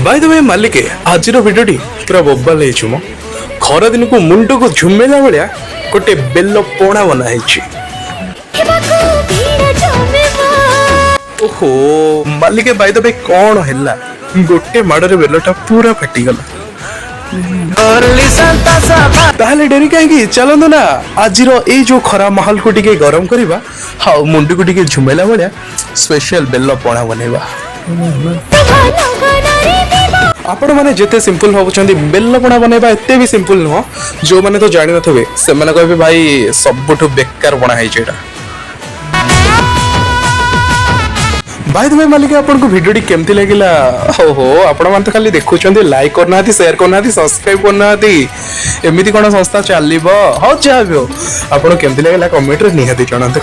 By the way मालिके आज भिडियोटी पूरा बोबाल हो खरा दिन को मुंड को झुमेला भाया गोटे बेल पोणा बनाई। ओहो मालिके बाय द वे कौन है गोटे माड़े बेलटा पूरा फाटीगला। ताहले डेरी कहीं चलतु ना आज ये जो खरा माहौल को टिके गरम करवा हाँ मुंडी को टिके झुमेला भाया स्पेशल बेल पोणा बनवा। आपण मैंने जिते सिंपल भावुं बेल पणा बनवा एत भी सिंपल नुह जो मैंने तो जान थे से कहे भाई सबुठ बेकार बना है। बाय द वे मालिक आपन को वीडियो केमती लगिला ओहो आपण मन तो खाली देखुछंती लाइक करना शेयर करना सब्सक्राइब करना एमिति कोन संस्था चलिबो हो जाबो आपण केमती लगिला कमेंट रे निहाती जणाते।